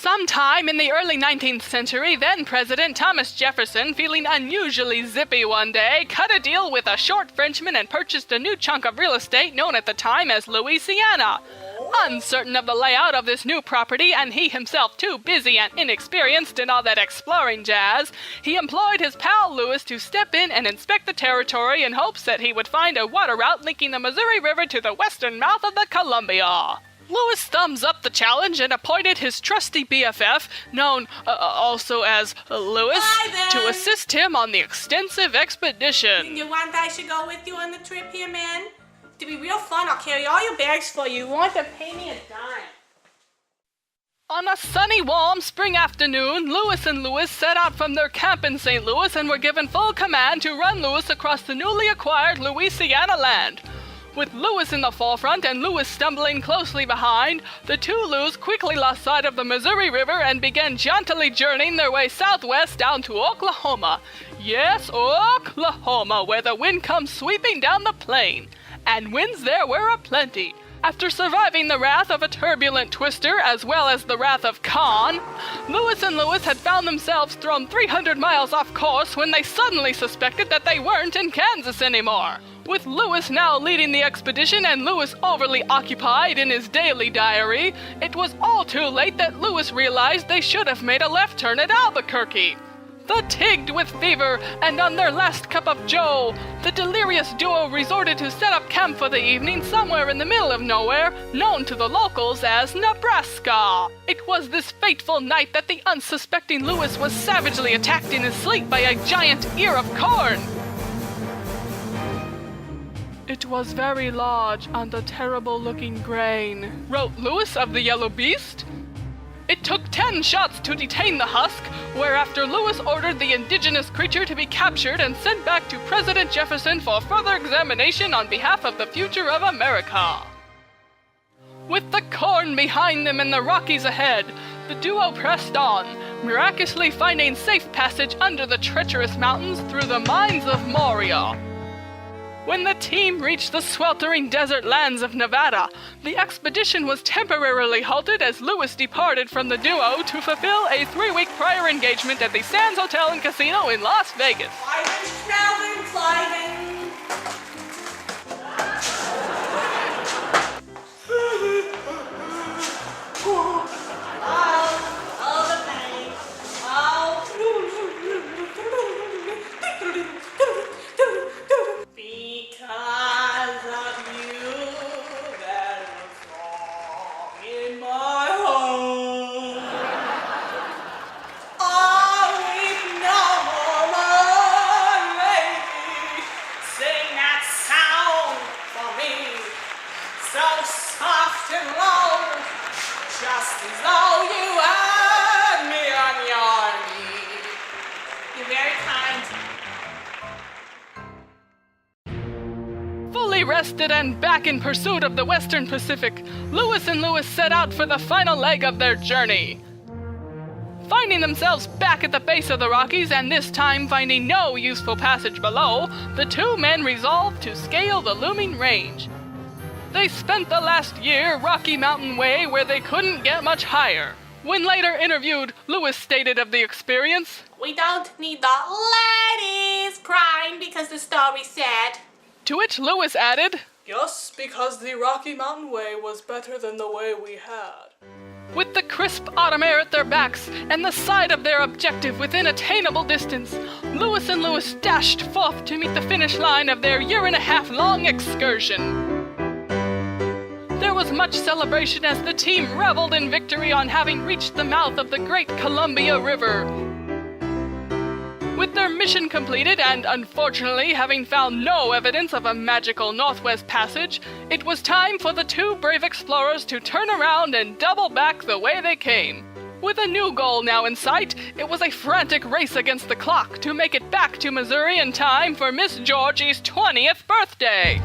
Sometime in the early 19th century, then-President Thomas Jefferson, feeling unusually zippy one day, cut a deal with a short Frenchman and purchased a new chunk of real estate known at the time as Louisiana. Uncertain of the layout of this new property, and he himself too busy and inexperienced in all that exploring jazz, he employed his pal Lewis to step in and inspect the territory in hopes that he would find a water route linking the Missouri River to the western mouth of the Columbia. Lewis thumbs up the challenge and appointed his trusty BFF, known also as Lewis, to assist him on the extensive expedition. You want I should go with you on the trip here, man? To be real fun, I'll carry all your bags for you. You won't have to pay me a dime. On a sunny, warm spring afternoon, Lewis and Lewis set out from their camp in St. Louis and were given full command to run Lewis across the newly acquired Louisiana land. With Lewis in the forefront and Lewis stumbling closely behind, the two Lews quickly lost sight of the Missouri River and began jauntily journeying their way southwest down to Oklahoma. Yes, Oklahoma, where the wind comes sweeping down the plain. And winds there were aplenty. After surviving the wrath of a turbulent twister as well as the wrath of Khan, Lewis and Lewis had found themselves thrown 300 miles off course when they suddenly suspected that they weren't in Kansas anymore. With Lewis now leading the expedition and Lewis overly occupied in his daily diary, it was all too late that Lewis realized they should have made a left turn at Albuquerque. Fatigued with fever and on their last cup of joe, the delirious duo resorted to set up camp for the evening somewhere in the middle of nowhere, known to the locals as Nebraska. It was this fateful night that the unsuspecting Lewis was savagely attacked in his sleep by a giant ear of corn. It was very large and a terrible-looking grain, wrote Lewis of the Yellow Beast. It took 10 shots to detain the husk, whereafter Lewis ordered the indigenous creature to be captured and sent back to President Jefferson for further examination on behalf of the future of America. With the corn behind them and the Rockies ahead, the duo pressed on, miraculously finding safe passage under the treacherous mountains through the mines of Moria. When the team reached the sweltering desert lands of Nevada, the expedition was temporarily halted as Lewis departed from the duo to fulfill a 3-week prior engagement at the Sands Hotel and Casino in Las Vegas. Climbing. Rested and back in pursuit of the Western Pacific, Lewis and Lewis set out for the final leg of their journey. Finding themselves back at the base of the Rockies and this time finding no useful passage below, the two men resolved to scale the looming range. They spent the last year Rocky Mountain way where they couldn't get much higher. When later interviewed, Lewis stated of the experience, "We don't need the ladies crying because the story's sad." To which Lewis added, "Yes, because the Rocky Mountain way was better than the way we had." With the crisp autumn air at their backs and the sight of their objective within attainable distance, Lewis and Lewis dashed forth to meet the finish line of their year-and-a-half-long excursion. There was much celebration as the team reveled in victory on having reached the mouth of the great Columbia River. With their mission completed and, unfortunately, having found no evidence of a magical Northwest Passage, it was time for the two brave explorers to turn around and double back the way they came. With a new goal now in sight, it was a frantic race against the clock to make it back to Missouri in time for Miss Georgie's 20th birthday.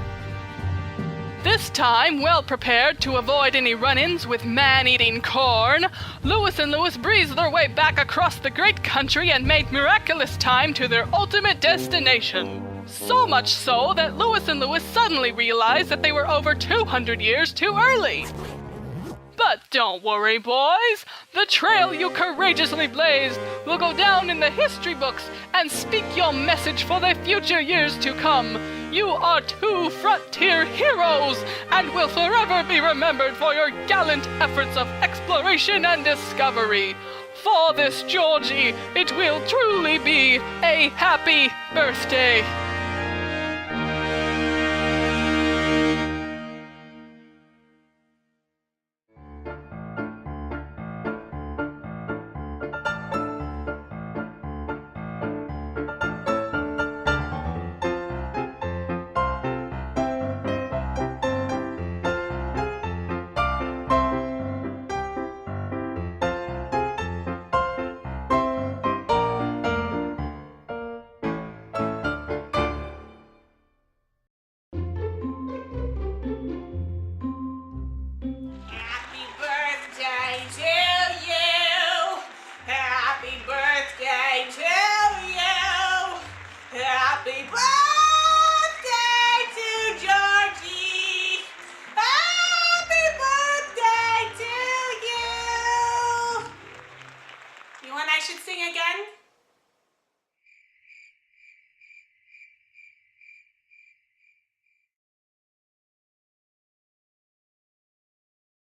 This time, well prepared to avoid any run-ins with man-eating corn, Lewis and Lewis breezed their way back across the great country and made miraculous time to their ultimate destination. So much so that Lewis and Lewis suddenly realized that they were over 200 years too early. But don't worry, boys. The trail you courageously blazed will go down in the history books and speak your message for the future years to come. You are two frontier heroes and will forever be remembered for your gallant efforts of exploration and discovery. For this, Jorgé, it will truly be a happy birthday.